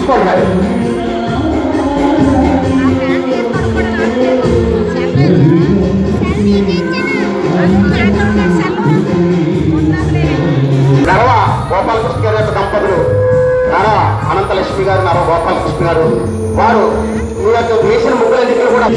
తీసుకోండి. నరవ గోపాలకృష్ణ గారి యొక్క దంపతులు నర అనంతలక్ష్మి గారు, నర గోపాలకృష్ణ గారు, వారు ఈ యొక్క వేసిన ముగ్గులన్నింటినీ కూడా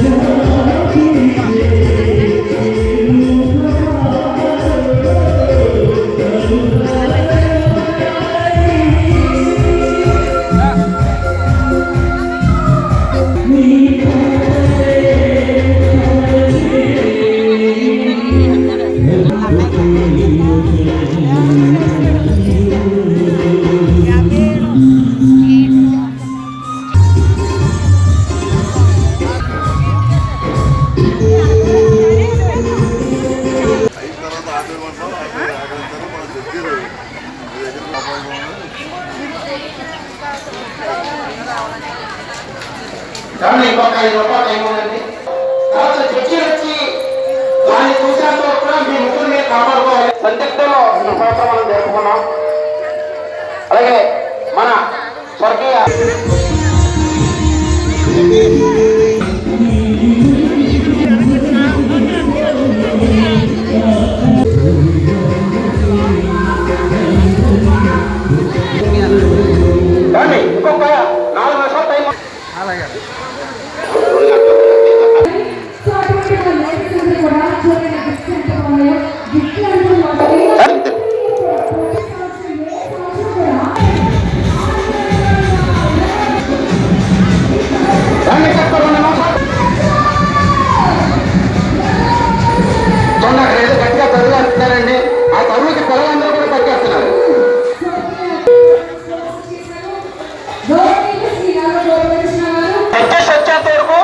ఇంకొక 5 రూపాయలు టైం ఉందండి. తర్వాత చర్చి వచ్చి దాన్ని చూసేంత కూడా మీ ముగ్గురు మీరు కాపాడుకోవాలి. సందిగ్ధంలో సంవత్సరం మనం జరుపుకున్నాం. అలాగే మన స్వర్గీయ ఇంకొక 4 నిమిషాలు టైం. అలాగే గట్టిగా తరువు అంటున్నారండి. ఆ తరువుకి పిల్లలందరూ కూడా పరిగెడుతున్నారు. వచ్చేంత వరకు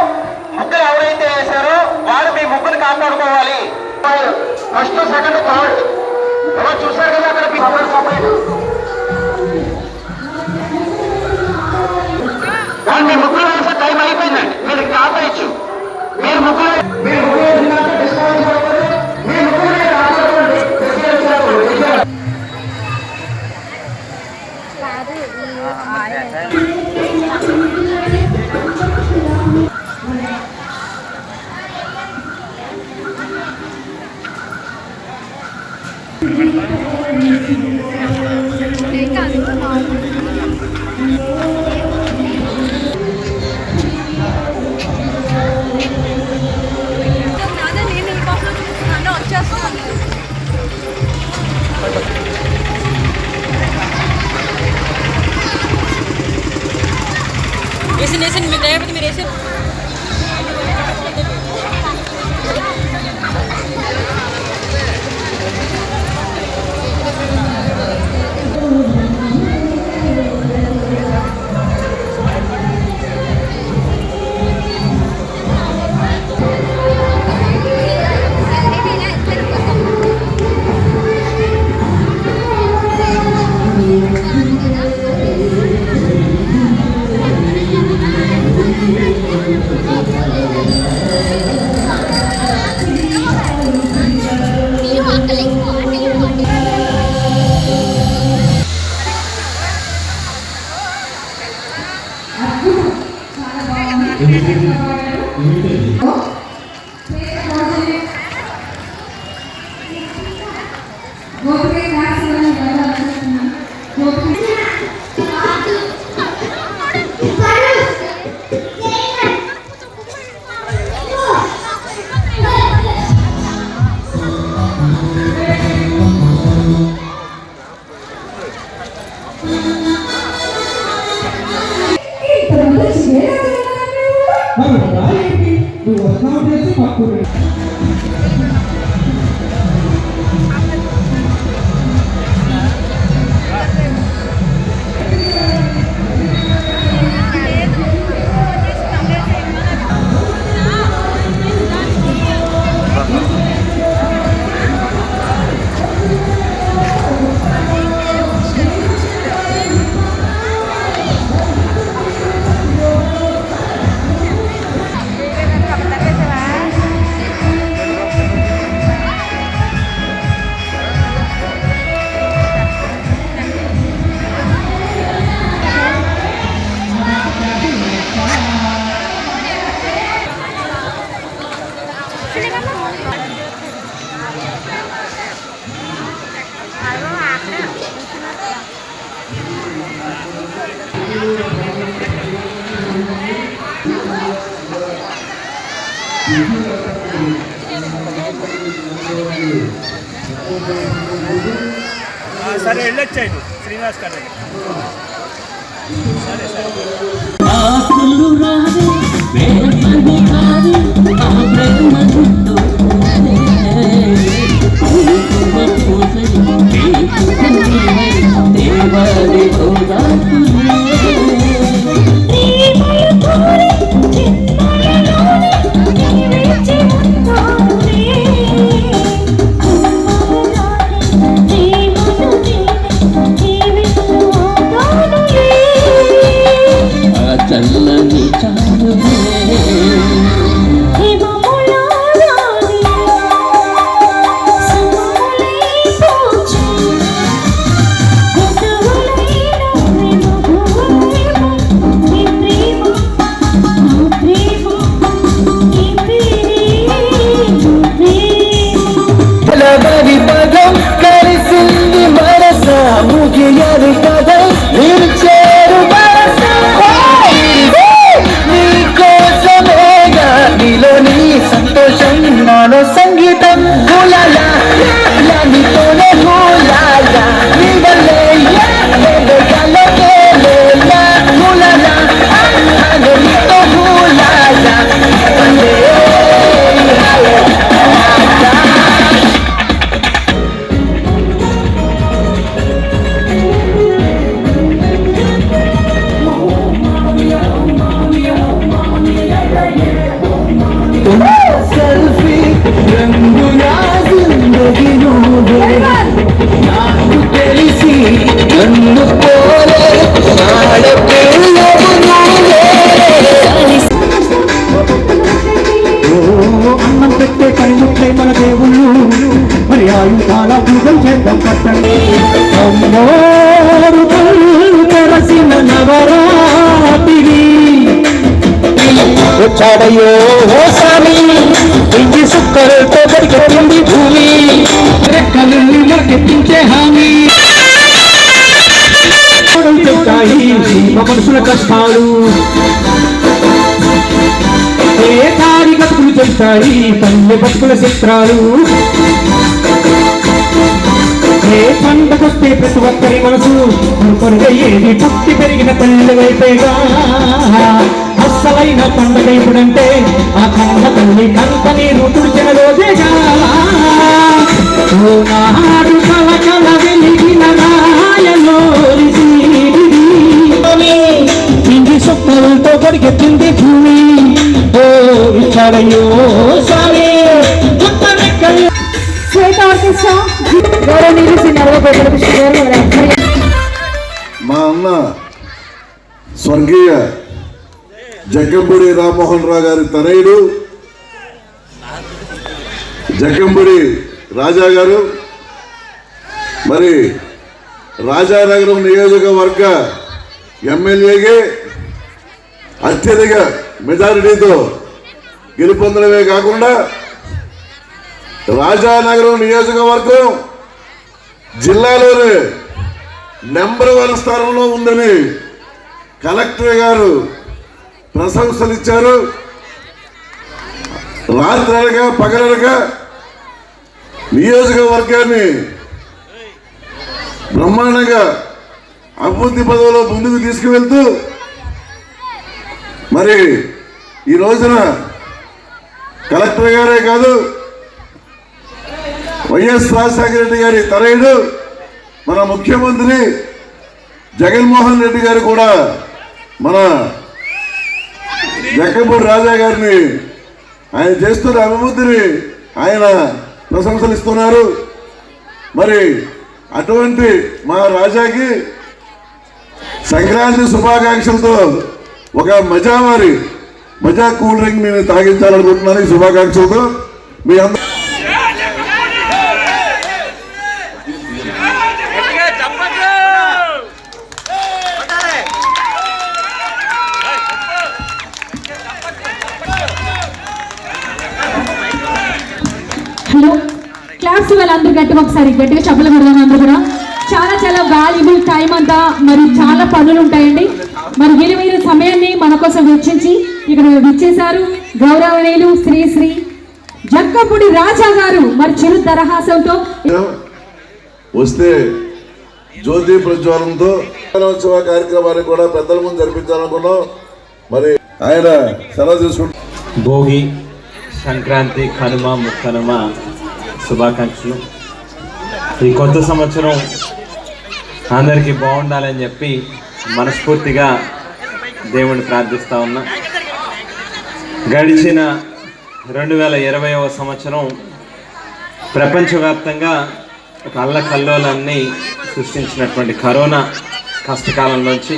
ముగ్గురు ఎవరైతే వేశారో వారు మీ ముగ్గురు కాపాడుకోవాలి. ఫస్ట్, సెకండ్, థర్డ్ ఎవరు చూశారు కదా అక్కడ మీ కానీ మీ ముగ్గురు వేసే టైం అయిపోయిందండి. మీరు కాపాడచ్చు. మీరు ముగ్గురు డిస్కౌంట్ మీ ముగ్గురు కాపాడుకోండి. Nesin mi? Dayamadın mı resim? సరే వెళ్ళొచ్చాయి శ్రీనివాస్ గారి సరే సరే చల్లని చాలు పదం కలిసింది మనస ముగియరు కదా నిలిచేరు నీకోసమేగా నీలో నీ సంతోషం నాలో సంగీతం హులాలా నీతోనే హులాలా నీ వల్లే ఎదగలకే లేలా హులాలా నీతో హులాలా సెల్ఫీ రంగులా జిందగీ నువ్వే నాకు తెలిసి నన్ను పోలే అన్నం పెట్టే కనిముట్లే మన దేవుళ్ళు మరి ఆయుధాల పూజం చేద్దాం పట్టండి అమ్మోరు తెరసిన నవరాత్రి వచ్చాడయ్యో ఓ స్వామి ఇంటి సుక్కలతో పరిగెత్తింది భూమి రెక్కలు మొరకెత్తించే హామీ చెప్తాయి మనుషుల కష్టాలు ఏ దారి బతుకులు చెప్తాయి పల్లె బతుకుల చిత్రాలు ఏ పంటకొస్తే ప్రతి ఒక్కరి మనసు కొనుగొయ్యేది పుట్టి పెరిగిన పల్లె వైపేగా అస్సలైన పండుగ ఇప్పుడంటే ఆ కన్న తల్లి కంట నీరు తుడిచిన రోజేగా నాడు కలకల వెలిగిన రాయలోరి ఇంటి సొప్పలతో పరిగెత్తింది భూమి ఓ ఇచ్చాడయ్యో స్వామి మా అన్న స్వర్గీయ జగ్గంపూడి రామ్మోహన్ రావు గారి తనయుడు జగ్గంపూడి రాజా గారు మరి రాజానగరం నియోజకవర్గ ఎమ్మెల్యేకి అత్యధిక మెజారిటీతో గెలుపొందడమే కాకుండా రాజానగరం నియోజకవర్గం జిల్లాలోనే నెంబర్ 1 స్థానంలో ఉందని కలెక్టర్ గారు ప్రశంసలు ఇచ్చారు. రాత్రనగా పగలనగా నియోజకవర్గాన్ని బ్రహ్మాండంగా అభివృద్ధి పదవిలో ముందుకు తీసుకువెళ్తూ మరి ఈ రోజున కలెక్టర్ గారే కాదు వైఎస్ రాజశేఖర రెడ్డి గారి తనయుడు మన ముఖ్యమంత్రి జగన్మోహన్ రెడ్డి గారు కూడా మన జగ్గంపూడి రాజా గారిని ఆయన చేస్తున్న అభివృద్ధిని ఆయన ప్రశంసలు ఇస్తున్నారు. మరి అటువంటి మా రాజాకి సంక్రాంతి శుభాకాంక్షలతో ఒక మజా కూల్ డ్రింక్ నేను తాగించాలనుకుంటున్నాను. ఈ శుభాకాంక్షలతో మీ అందరూ హలో క్లాస్ వాళ్ళందరూ గట్టిగా ఒకసారి గట్టిగా చెప్పలు కొడదాం అందరూ కూడా. చాలా చాలా వాల్యుబుల్ టైం అంతా, మరి చాలా పనులు ఉంటాయండి. మరి విలువైన సమయాన్ని మన కోసం వెచ్చించి ఇక్కడ విచ్చేశారు గౌరవనీయులు శ్రీ శ్రీ జక్కపూడి రాజా గారు. మరి చిరు దరహాసంతో వస్తే జ్యోతి ప్రజ్వలంతో దినోత్సవ కార్యక్రమాన్ని కూడా పెద్దల ముందు జరిపించాలనుకున్నాం. మరి ఆయన సెలవు తీసుకుంటాం. భోగి, సంక్రాంతి, కనుమ, ముక్కనుమ శుభాకాంక్షలు. ఈ కొత్త సంవత్సరం అందరికీ బాగుండాలని చెప్పి మనస్ఫూర్తిగా దేవుణ్ణి ప్రార్థిస్తూ ఉన్నా. గడిచిన 2020వ సంవత్సరం ప్రపంచవ్యాప్తంగా ఒక అల్లకల్లోలాన్ని సృష్టించినటువంటి కరోనా కష్టకాలంలోంచి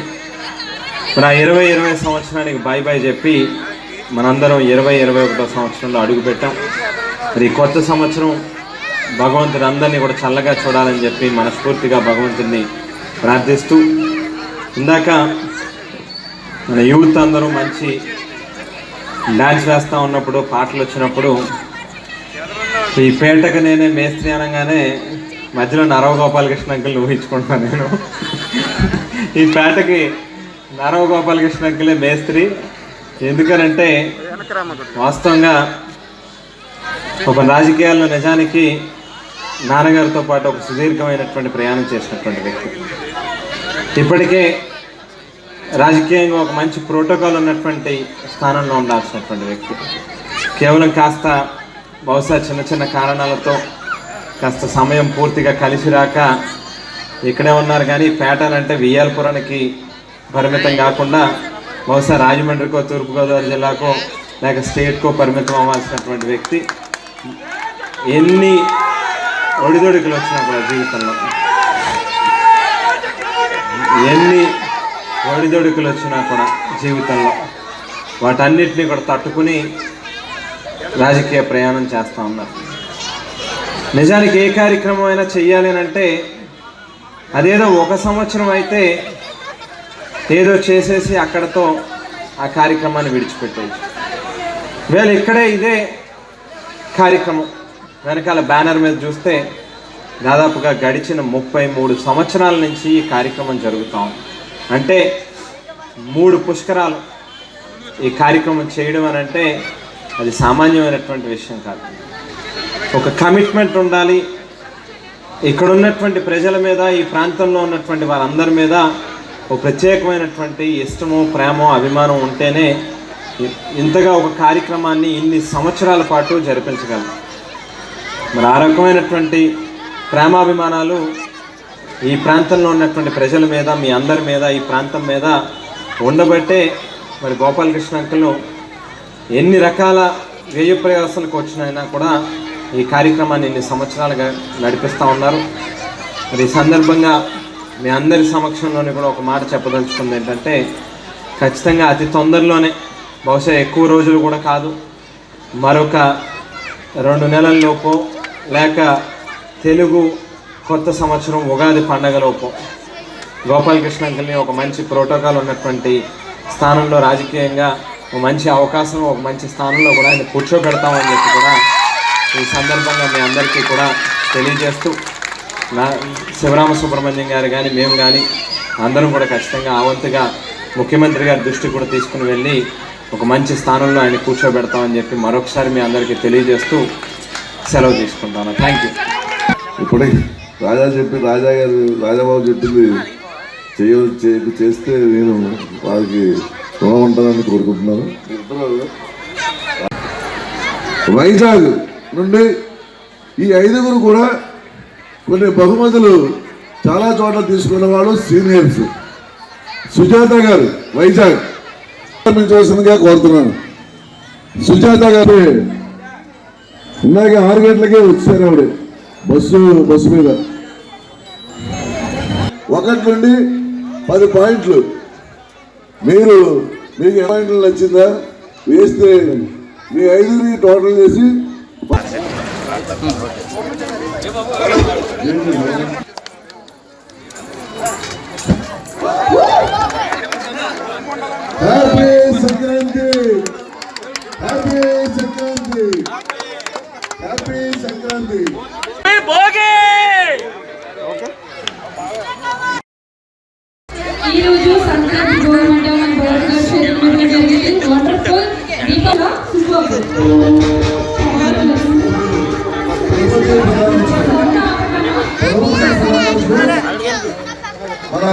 మన 2020 సంవత్సరానికి బాయ్ బాయ్ చెప్పి మనందరం 2021వ సంవత్సరంలో అడుగుపెట్టాం. మరి కొత్త సంవత్సరం భగవంతుడు అందరినీ కూడా చల్లగా చూడాలని చెప్పి మనస్ఫూర్తిగా భగవంతుడిని ప్రార్థిస్తూ, ఇందాక మన యూత్ అందరూ మంచి డ్యాన్స్ వేస్తూ ఉన్నప్పుడు, పాటలు వచ్చినప్పుడు ఈ పేటకు నేనే మేస్త్రి అనగానే మధ్యలో నరవ గోపాలకృష్ణ అంకుల్ని ఊహించుకుంటున్నాను నేను. ఈ పేటకి నరవ గోపాలకృష్ణ అంకులే మేస్త్రి. ఎందుకనంటే వాస్తవంగా ఒక రాజకీయాల్లో నిజానికి నాన్నగారితో పాటు ఒక సుదీర్ఘమైనటువంటి ప్రయాణం చేసినటువంటి వ్యక్తి. ఇప్పటికే రాజకీయంగా ఒక మంచి ప్రోటోకాల్ ఉన్నటువంటి స్థానంలో ఉండాల్సినటువంటి వ్యక్తి. కేవలం కాస్త బహుశా చిన్న చిన్న కారణాలతో కాస్త సమయం పూర్తిగా కలిసి రాక ఇక్కడే ఉన్నారు. కానీ ప్యాటర్న్ అంటే వియ్యాలపురానికి పరిమితం కాకుండా బహుశా రాజమండ్రికో, తూర్పుగోదావరి జిల్లాకో లేక స్టేట్కో పరిమితం అవ్వాల్సినటువంటి వ్యక్తి. ఎన్ని ఒడిదొడుకులు వచ్చినా కూడా జీవితంలో, ఎన్ని ఒడిదొడుకులు వచ్చినా కూడా జీవితంలో వాటన్నిటినీ కూడా తట్టుకుని రాజకీయ ప్రయాణం చేస్తూ ఉన్నారు. నిజానికి ఏ కార్యక్రమం అయినా చెయ్యాలి అని అంటే అదేదో ఒక సంవత్సరం అయితే ఏదో చేసేసి అక్కడతో ఆ కార్యక్రమాన్ని విడిచిపెట్టేయచ్చు. వీళ్ళు ఇక్కడే ఇదే కార్యక్రమం వెనకాల బ్యానర్ మీద చూస్తే దాదాపుగా గడిచిన 33 సంవత్సరాల నుంచి ఈ కార్యక్రమం జరుగుతాం. అంటే 3 పుష్కరాలు ఈ కార్యక్రమం చేయడం అని అంటే అది సామాన్యమైనటువంటి విషయం కాదు. ఒక కమిట్మెంట్ ఉండాలి. ఇక్కడ ఉన్నటువంటి ప్రజల మీద, ఈ ప్రాంతంలో ఉన్నటువంటి వారందరి మీద ఒక ప్రత్యేకమైనటువంటి ఇష్టమో, ప్రేమో, అభిమానం ఉంటేనే ఇంతగా ఒక కార్యక్రమాన్ని ఇన్ని సంవత్సరాల పాటు జరిపించగలం. మరి ఆ రకమైనటువంటి ప్రేమాభిమానాలు ఈ ప్రాంతంలో ఉన్నటువంటి ప్రజల మీద, మీ అందరి మీద, ఈ ప్రాంతం మీద ఉండబట్టే మరి గోపాలకృష్ణ అంకులు ఎన్ని రకాల వ్యయ ప్రయాసాలకు వచ్చినైనా కూడా ఈ కార్యక్రమాన్ని ఇన్ని సంవత్సరాలుగా నడిపిస్తూ ఉన్నారు. మరి ఈ సందర్భంగా మీ అందరి సమక్షంలోనే కూడా ఒక మాట చెప్పదలుచుకుంది ఏంటంటే, ఖచ్చితంగా అతి తొందరలోనే, బహుశా ఎక్కువ రోజులు కూడా కాదు, మరొక 2 నెలల్లోపో లేక తెలుగు కొత్త సంవత్సరం ఉగాది పండగలోపో గోపాలకృష్ణ అంకుల్ని ఒక మంచి ప్రోటోకాల్ ఉన్నటువంటి స్థానంలో, రాజకీయంగా ఒక మంచి అవకాశం, ఒక మంచి స్థానంలో కూడా ఆయన కూర్చోబెడతామని చెప్పి కూడా ఈ సందర్భంగా మీ అందరికీ కూడా తెలియజేస్తూ, శివరామ సుబ్రహ్మణ్యం గారు కానీ మేము కానీ అందరం కూడా ఖచ్చితంగా ఆ వంతుగా ముఖ్యమంత్రి గారి దృష్టి కూడా తీసుకుని వెళ్ళి ఒక మంచి స్థానంలో ఆయన కూర్చోబెడతామని చెప్పి మరొకసారి మీ అందరికీ తెలియజేస్తూ సెలవు తీసుకుంటాను. Thank you. ఇప్పుడే రాజాబాబు చెప్పింది చేస్తే నేను వారికి రుణం ఉంటానని కోరుకుంటున్నాను. వైజాగ్ నుండి ఈ 5గురు కూడా కొన్ని బహుమతులు చాలా చోట్ల తీసుకున్న వాళ్ళు సీనియర్స్. సుజాత గారు వైజాగ్ చూసిందిగా కోరుతున్నాను. సుజాత గారు ఇందాక 6 గంటలకే వచ్చారు. ఆవిడ బస్సు మీద 1 నుండి 10 పాయింట్లు. మీకు ఏ పాయింట్లు నచ్చిందా వేస్తే మీ 5ని టోటల్ చేసి happy Sankranti, happy Sankranti, happy Sankranti. ఈ రోజు సంక్రాంతి గవర్నమెంట్ మన బోర్డు గారు చేతుల్లో జరిగింది. వండర్ఫుల్ దీపక సూపర్. మన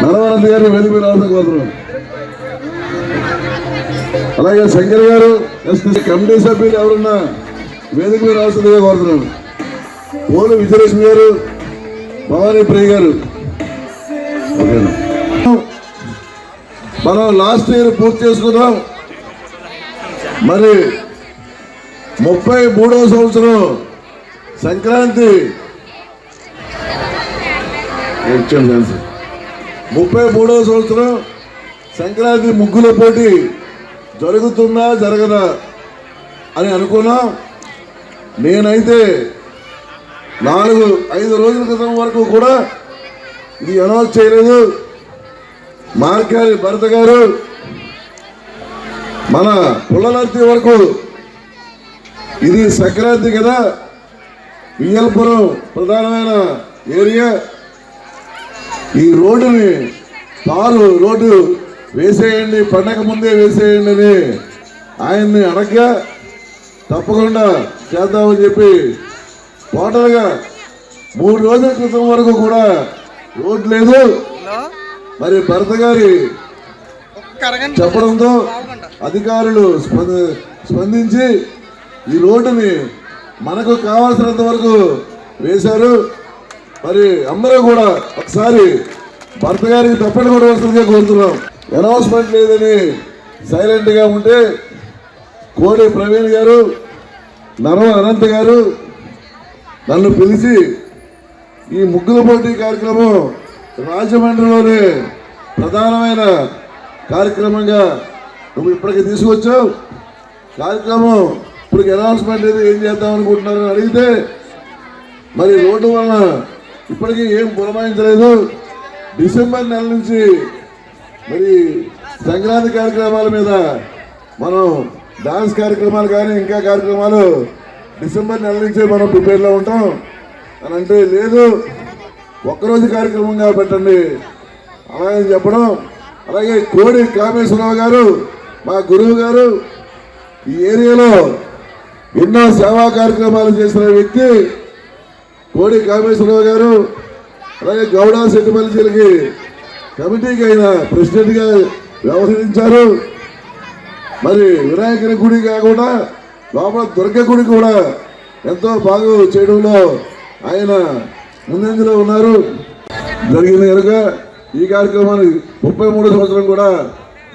నరవనంద గారిని వేదిక మీద రావాల్సిన కోరుతున్నాం. అలాగే శంకర్ గారు కమిటీ సభ్యులు ఎవరున్నా వేదిక మీద రావాల్సిందిగా కోరుతున్నాను. పోలు విజయలక్ష్మి గారు, భవానీ ప్రియ గారు. మనం లాస్ట్ ఇయర్ పూర్తి చేసుకున్నాం. మరి 33వ సంవత్సరం సంక్రాంతి 33వ సంవత్సరం సంక్రాంతి ముగ్గుల పోటీ జరుగుతుందా జరగదా అని అనుకున్నాం. నేనైతే 4-5 రోజుల క్రితం వరకు కూడా ఇది అనౌన్స్ చేయలేదు. మార్కారి భరత గారు మన పుల్లలర్తి వరకు ఇది సంక్రాంతి కదా, వియ్యల్పురం ప్రధానమైన ఏరియా, ఈ రోడ్డుని రోడ్డు వేసేయండి, పండగ ముందే వేసేయండి అని ఆయన్ని అడగగా తప్పకుండా చేద్దామని చెప్పి టోటల్గా 3 రోజుల క్రితం వరకు కూడా రోడ్ లేదు. మరి భరత గారి చెప్పడంతో అధికారులు స్పందించి ఈ రోడ్డుని మనకు కావాల్సినంత వరకు వేశారు. మరి అందరూ కూడా ఒకసారి భర్త గారికి తప్పని కూడా వస్తుందిగా కోరుతున్నాం. అనౌన్స్మెంట్ లేదని సైలెంట్గా ఉంటే కోడి ప్రవీణ్ గారు, నరవ అనంత్ గారు నన్ను పిలిచి ఈ ముగ్గుల పోటీ కార్యక్రమం రాజమండ్రిలోనే ప్రధానమైన కార్యక్రమంగా నువ్వు ఇప్పటికి తీసుకొచ్చావు, కార్యక్రమం ఇప్పుడు అనౌన్స్మెంట్ లేదు, ఏం చేద్దాం అనుకుంటున్నారని అడిగితే మరి రోడ్డు వలన ఇప్పటికీ ఏం పురమాయించలేదు. డిసెంబర్ నెల నుంచి మరి సంక్రాంతి కార్యక్రమాల మీద మనం డాన్స్ కార్యక్రమాలు కానీ ఇంకా కార్యక్రమాలు డిసెంబర్ నెల నుంచే మనం ప్రిపేర్లో ఉంటాం అని అంటే, లేదు ఒక్కరోజు కార్యక్రమంగా పెట్టండి అలాగని చెప్పడం. అలాగే కోడి కామేశ్వరరావు గారు మా గురువు గారు, ఈ ఏరియాలో ఎన్నో సేవా కార్యక్రమాలు చేసిన వ్యక్తి కోడి కామేశ్వరరావు గారు. అలాగే గౌడ సెట్టిమల్లికి కమిటీకి ఆయన ప్రెసిడెంట్గా వ్యవహరించారు. మరి వినాయకుని గుడి కాకుండా లోపల దుర్గ గుడి కూడా ఎంతో బాగా చేయడంలో ఆయన ముందంజలో ఉన్నారు. జరిగింది కనుక ఈ కార్యక్రమాన్ని 33వ సంవత్సరం కూడా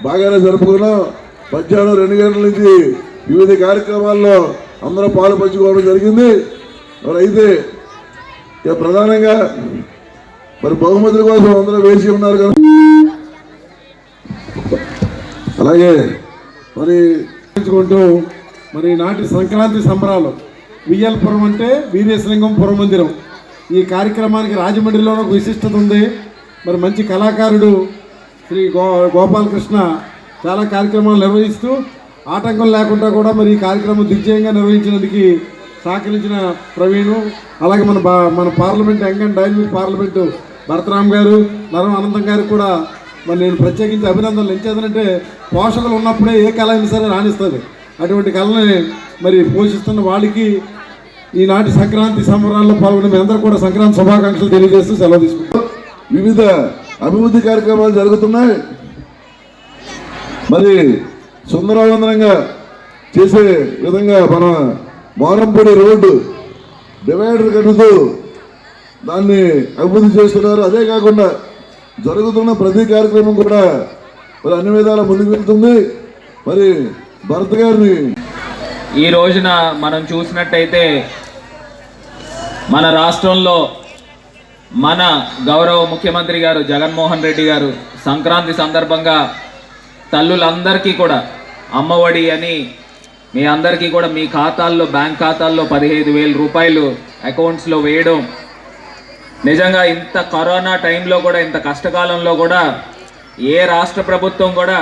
బాగానే జరుపుకున్నాం. మధ్యాహ్నం 2 గంటల నుంచి వివిధ కార్యక్రమాల్లో అందరూ పాలు పంచుకోవడం జరిగింది. మరి అయితే ప్రధానంగా మరి బహుమతుల కోసం అందరూ వేసి ఉన్నారు కదా. అలాగే మరి మరి నాటి సంక్రాంతి సంబరాలు వియ్యల్పురం అంటే వీరేశలింగం పురమందిరం. ఈ కార్యక్రమానికి రాజమండ్రిలో ఒక విశిష్టత ఉంది. మరి మంచి కళాకారుడు శ్రీ గోపాలకృష్ణ చాలా కార్యక్రమాలు నిర్వహిస్తూ ఆటంకం లేకుండా కూడా మరి ఈ కార్యక్రమం దిగ్విజయంగా నిర్వహించినందుకు సహకరించిన ప్రవీణు, అలాగే మన parliament young and dynamic parliament Bharatram గారు, నరం అనంతం గారికి కూడా మరి నేను ప్రత్యేకించి అభినందనలు ఎంచేదనంటే పోషకులు ఉన్నప్పుడే ఏ కళ అయినా సరే రాణిస్తుంది. అటువంటి కళని మరి పోషిస్తున్న వాళ్ళకి ఈనాటి సంక్రాంతి సంబరాల్లో పాల్గొనే మీ అందరూ కూడా సంక్రాంతి శుభాకాంక్షలు తెలియజేస్తూ సెలవు తీసుకుంటాం. వివిధ అభివృద్ధి కార్యక్రమాలు జరుగుతున్నాయి. మరి సుందరవందనంగా చేసే విధంగా మన మోరంపూడి రోడ్డు డివైడర్ కట్టుతూ దాన్ని అభివృద్ధి చేస్తున్నారు. అదే కాకుండా జరుగుతున్న ప్రతి కార్యక్రమం కూడా మరి అన్ని విధాలా ముందుకు వెళ్తుంది. మరి భరత్ గారిని ఈ రోజున మనం చూసినట్టయితే మన రాష్ట్రంలో మన గౌరవ ముఖ్యమంత్రి గారు జగన్మోహన్ రెడ్డి గారు సంక్రాంతి సందర్భంగా తల్లులందరికీ కూడా అమ్మఒడి అని మీ అందరికీ కూడా మీ ఖాతాల్లో బ్యాంక్ ఖాతాల్లో 15,000 రూపాయలు అకౌంట్స్లో వేయడం నిజంగా ఇంత కరోనా టైంలో కూడా ఇంత కష్టకాలంలో కూడా ఏ రాష్ట్ర ప్రభుత్వం కూడా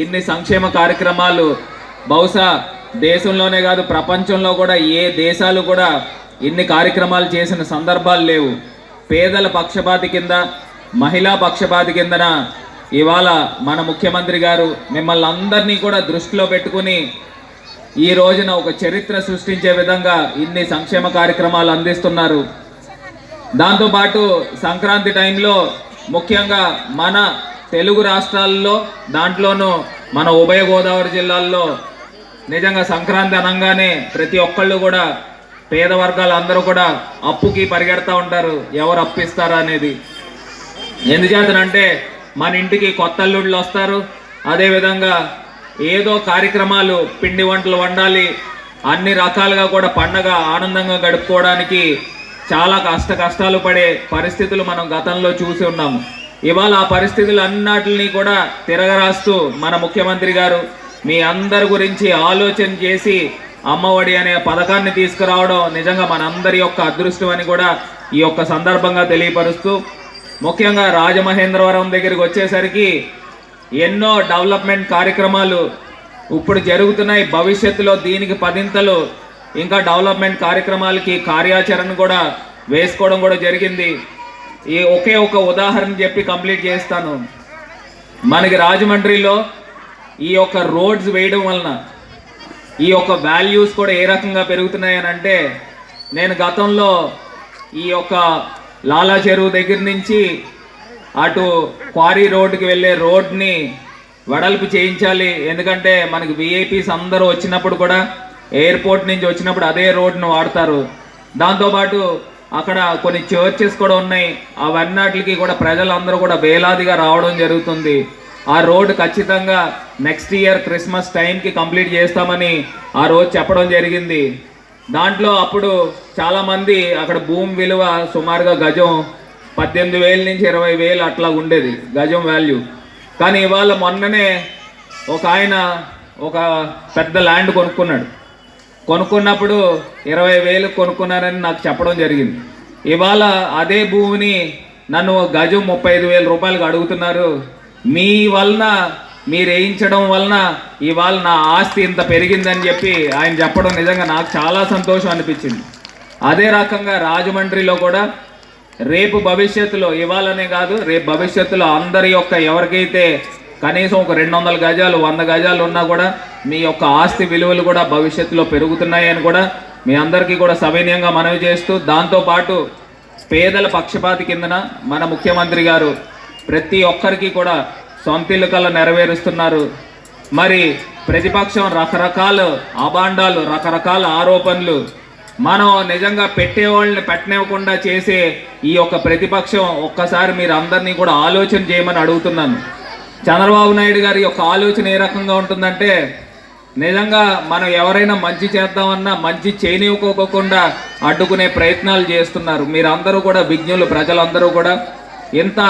ఇన్ని సంక్షేమ కార్యక్రమాలు బహుశా దేశంలోనే కాదు ప్రపంచంలో కూడా ఏ దేశాలు కూడా ఇన్ని కార్యక్రమాలు చేసిన సందర్భాలు లేవు. పేదల పక్షపాతి కింద మహిళా పక్షపాతి కిందన ఇవాళ మన ముఖ్యమంత్రి గారు మిమ్మల్ని అందరినీ కూడా దృష్టిలో పెట్టుకుని ఈ రోజున ఒక చరిత్ర సృష్టించే విధంగా ఇన్ని సంక్షేమ కార్యక్రమాలు అందిస్తున్నారు. దాంతోపాటు సంక్రాంతి టైంలో ముఖ్యంగా మన తెలుగు రాష్ట్రాల్లో దాంట్లోనూ మన ఉభయ గోదావరి జిల్లాల్లో నిజంగా సంక్రాంతి అనగానే ప్రతి ఒక్కళ్ళు కూడా పేద వర్గాలు అందరూ కూడా అప్పుకి పరిగెడతా ఉంటారు, ఎవరు అప్పిస్తారా అనేది. ఎందుచేతనంటే మన ఇంటికి కొత్త అల్లుళ్ళు వస్తారు, అదేవిధంగా ఏదో కార్యక్రమాలు పిండి వంటలు వండాలి, అన్ని రకాలుగా కూడా పండగ ఆనందంగా గడుపుకోవడానికి చాలా కష్టాలు పడే పరిస్థితులు మనం గతంలో చూసి ఉన్నాము. ఇవాళ ఆ పరిస్థితులు అన్నిటిని కూడా తిరగరాస్తూ మన ముఖ్యమంత్రి గారు మీ అందరి గురించి ఆలోచన చేసి అమ్మఒడి అనే పథకాన్ని తీసుకురావడం నిజంగా మన అందరి యొక్క అదృష్టం అని కూడా ఈ యొక్క సందర్భంగా తెలియపరుస్తూ, ముఖ్యంగా రాజమహేంద్రవరం దగ్గరికి వచ్చేసరికి ఎన్నో డెవలప్మెంట్ కార్యక్రమాలు ఇప్పుడు జరుగుతున్నాయి. భవిష్యత్తులో దీనికి 10 ఇంకా డెవలప్మెంట్ కార్యక్రమాలకి కార్యాచరణ కూడా వేసుకోవడం కూడా జరిగింది. ఈ ఒకే ఒక ఉదాహరణ చెప్పి కంప్లీట్ చేస్తాను. మనకి రాజమండ్రిలో ఈ యొక్క రోడ్స్ వేయడం వలన ఈ యొక్క వాల్యూస్ కూడా ఏ రకంగా పెరుగుతున్నాయని అంటే, నేను గతంలో ఈ యొక్క లాలా చెరువు దగ్గర నుంచి అటు క్వారీ రోడ్డుకి వెళ్ళే రోడ్ని వెడల్పు చేయించాలి. ఎందుకంటే మనకి విఐపీస్ అందరూ వచ్చినప్పుడు కూడా ఎయిర్పోర్ట్ నుంచి వచ్చినప్పుడు అదే రోడ్ను వాడతారు. దాంతోపాటు అక్కడ కొన్ని చర్చెస్ కూడా ఉన్నాయి, అవన్నిటికి కూడా ప్రజలందరూ కూడా వేలాదిగా రావడం జరుగుతుంది. ఆ రోడ్ ఖచ్చితంగా నెక్స్ట్ ఇయర్ క్రిస్మస్ టైంకి కంప్లీట్ చేస్తామని ఆ రోజు చెప్పడం జరిగింది. దాంట్లో అప్పుడు చాలామంది అక్కడ భూమి విలువ సుమారుగా గజం 18,000 నుంచి 20,000 అట్లా ఉండేది గజం వాల్యూ. కానీ ఇవాళ మొన్ననే ఒక ఆయన ఒక పెద్ద ల్యాండ్ కొనుక్కున్నప్పుడు 20,000 కొనుక్కున్నారని నాకు చెప్పడం జరిగింది. ఇవాళ అదే భూమిని నన్ను గజం 35,000 రూపాయలకు అడుగుతున్నారు. మీ వలన మీరు వేయించడం వలన ఇవాళ నా ఆస్తి ఇంత పెరిగిందని చెప్పి ఆయన చెప్పడం నిజంగా నాకు చాలా సంతోషం అనిపించింది. అదే రకంగా రాజమండ్రిలో కూడా రేపు భవిష్యత్తులో, ఇవాళనే కాదు రేపు భవిష్యత్తులో అందరి యొక్క ఎవరికైతే కనీసం ఒక 200 గజాలు 100 గజాలు ఉన్నా కూడా మీ యొక్క ఆస్తి విలువలు కూడా భవిష్యత్తులో పెరుగుతున్నాయని కూడా మీ అందరికీ కూడా సవినయంగా మనవి చేస్తూ, దాంతోపాటు పేదల పక్షపాతి కిందన మన ముఖ్యమంత్రి గారు ప్రతి ఒక్కరికి కూడా సొంత ఇల్లు కల్లా నెరవేరుస్తున్నారు. మరి ప్రతిపక్షం రకరకాల అభాండాలు, రకరకాల ఆరోపణలు, మనం నిజంగా పెట్టేవాళ్ళని పెట్టనివ్వకుండా చేసే ఈ యొక్క ప్రతిపక్షం ఒక్కసారి మీరు అందరినీ కూడా ఆలోచన చేయమని అడుగుతున్నాను. చంద్రబాబు నాయుడు గారి యొక్క ఆలోచన ఏ రకంగా ఉంటుందంటే, నిజంగా మనం ఎవరైనా మంచి చేద్దామన్నా మంచి చేయనివ్వకోకుండా అడ్డుకునే ప్రయత్నాలు చేస్తున్నారు. మీరందరూ కూడా విజ్ఞులు, ప్రజలందరూ కూడా ఇంత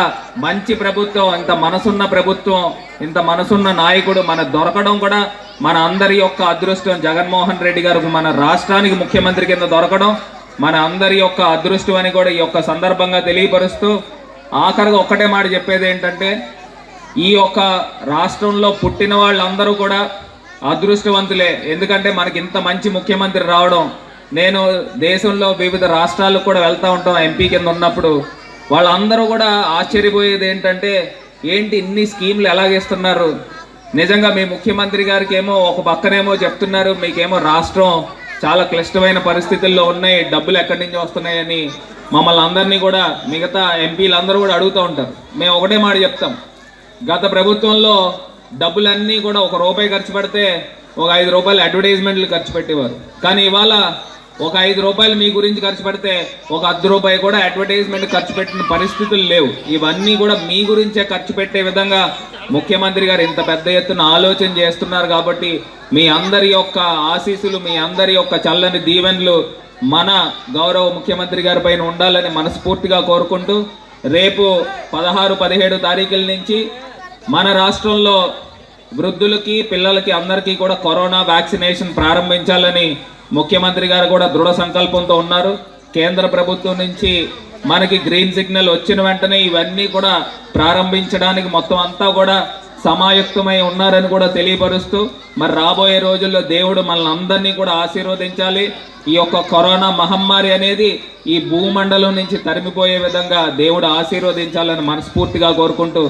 మంచి ప్రభుత్వం, ఇంత మనసున్న ప్రభుత్వం, ఇంత మనసున్న నాయకుడు మన దొరకడం కూడా మన అందరి యొక్క అదృష్టం. జగన్మోహన్ రెడ్డి గారు మన రాష్ట్రానికి ముఖ్యమంత్రి కింద దొరకడం మన అందరి యొక్క అదృష్టం అని కూడా ఈ యొక్క సందర్భంగా తెలియపరుస్తూ, ఆఖరిగా ఒక్కటే మాట చెప్పేది ఏంటంటే, ఈ యొక్క రాష్ట్రంలో పుట్టిన వాళ్ళందరూ కూడా అదృష్టవంతులే. ఎందుకంటే మనకి ఇంత మంచి ముఖ్యమంత్రి రావడం, నేను దేశంలో వివిధ రాష్ట్రాలకు కూడా వెళ్తూ ఉంటాం ఎంపీ కింద ఉన్నప్పుడు, వాళ్ళందరూ కూడా ఆశ్చర్యపోయేది ఏంటంటే, ఏంటి ఇన్ని స్కీమ్లు ఎలాగేస్తున్నారు. నిజంగా మీ ముఖ్యమంత్రి గారికి ఏమో ఒక పక్కనేమో చెప్తున్నారు, మీకేమో రాష్ట్రం చాలా క్లిష్టమైన పరిస్థితుల్లో ఉన్నాయి, డబ్బులు ఎక్కడి నుంచి వస్తున్నాయని మమ్మల్ని అందరినీ కూడా మిగతా ఎంపీలందరూ కూడా అడుగుతూ ఉంటారు. మేము ఒకటే మాట చెప్తాం, గత ప్రభుత్వంలో డబ్బులన్నీ కూడా ₹1 ఖర్చు పెడితే ఒక ₹5 అడ్వర్టైజ్మెంట్లు ఖర్చు పెట్టేవారు. కానీ ఇవాళ ఒక ₹5 మీ గురించి ఖర్చు పెడితే ఒక ₹10 కూడా అడ్వర్టైజ్మెంట్ ఖర్చు పెట్టిన పరిస్థితులు లేవు. ఇవన్నీ కూడా మీ గురించే ఖర్చు పెట్టే విధంగా ముఖ్యమంత్రి గారు ఇంత పెద్ద ఎత్తున ఆలోచన చేస్తున్నారు. కాబట్టి మీ అందరి యొక్క ఆశీస్సులు, మీ అందరి యొక్క చల్లని దీవెనలు మన గౌరవ ముఖ్యమంత్రి గారి పైన ఉండాలని మనస్ఫూర్తిగా కోరుకుంటూ, రేపు 16, 17 తారీఖుల నుంచి మన రాష్ట్రంలో వృద్ధులకి, పిల్లలకి అందరికీ కూడా కరోనా వ్యాక్సినేషన్ ప్రారంభించాలని ముఖ్యమంత్రి గారు కూడా దృఢ సంకల్పంతో ఉన్నారు. కేంద్ర ప్రభుత్వం నుంచి మనకి గ్రీన్ సిగ్నల్ వచ్చిన వెంటనే ఇవన్నీ కూడా ప్రారంభించడానికి మొత్తం అంతా కూడా సమాయుక్తమై ఉన్నారని కూడా తెలియపరుస్తూ మరి రాబోయే రోజుల్లో దేవుడు మనల్ని అందరినీ కూడా ఆశీర్వదించాలి. ఈ యొక్క కరోనా మహమ్మారి అనేది ఈ భూమండలం నుంచి తరిమిపోయే విధంగా దేవుడు ఆశీర్వదించాలని మనస్ఫూర్తిగా కోరుకుంటూ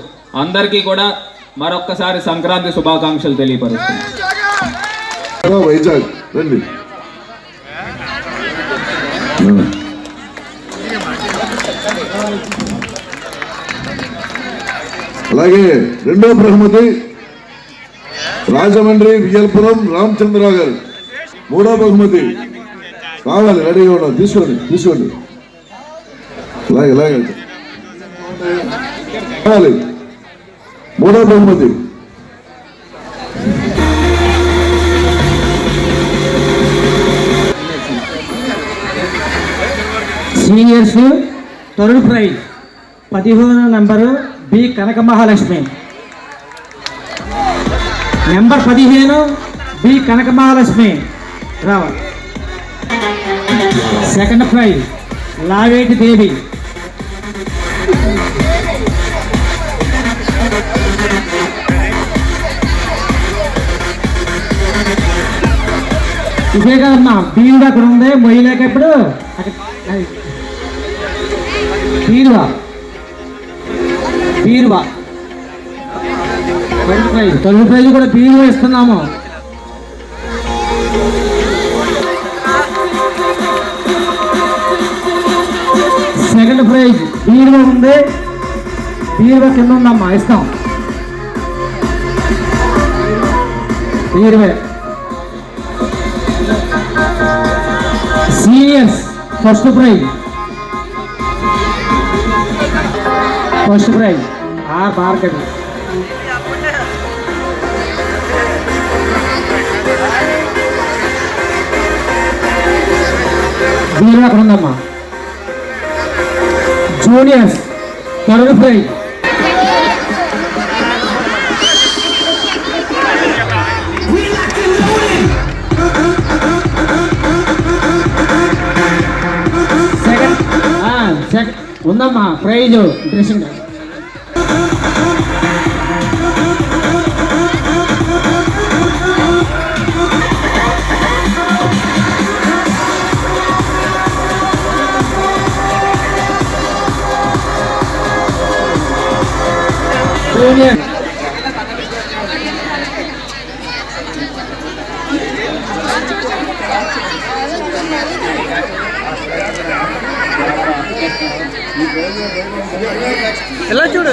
అందరికీ కూడా మరొక్కసారి సంక్రాంతి శుభాకాంక్షలు తెలియపరుస్తున్నాను. వైజాగ్ రండి. అలాగే రెండో బహుమతి రాజమండ్రి విజయపురం రామచంద్రరావు గారు. మూడో బహుమతి కావాలి, రెడీగా ఉన్నాం, తీసుకోండి. ఇలాగే కావాలి. మూడో బహుమతి seniors third prize 15 number B Kanaka Mahalakshmi. Number 15 B Kanaka Mahalakshmi రావాలి. Second prize Laveti Devi. ఇదే కదమ్మా బీరువా అక్కడ ఉంది, మొయ్యలేక ఇప్పుడు బీరువా తొలి ప్రైజ్ కూడా బీరువా ఇస్తున్నాము. సెకండ్ ప్రైజ్ బీరువా ఉంది, బీరువా కింద ఉందమ్మా, ఇస్తాం బీరువా. Seniors first prize market. బీరువా అక్కడ ఉందమ్మా. Juniors third prize. సెకండ్ ఉందమ్మా ప్రైజ్ డ్రెస్సింగ్. జూనియర్ ఎలా చూడు.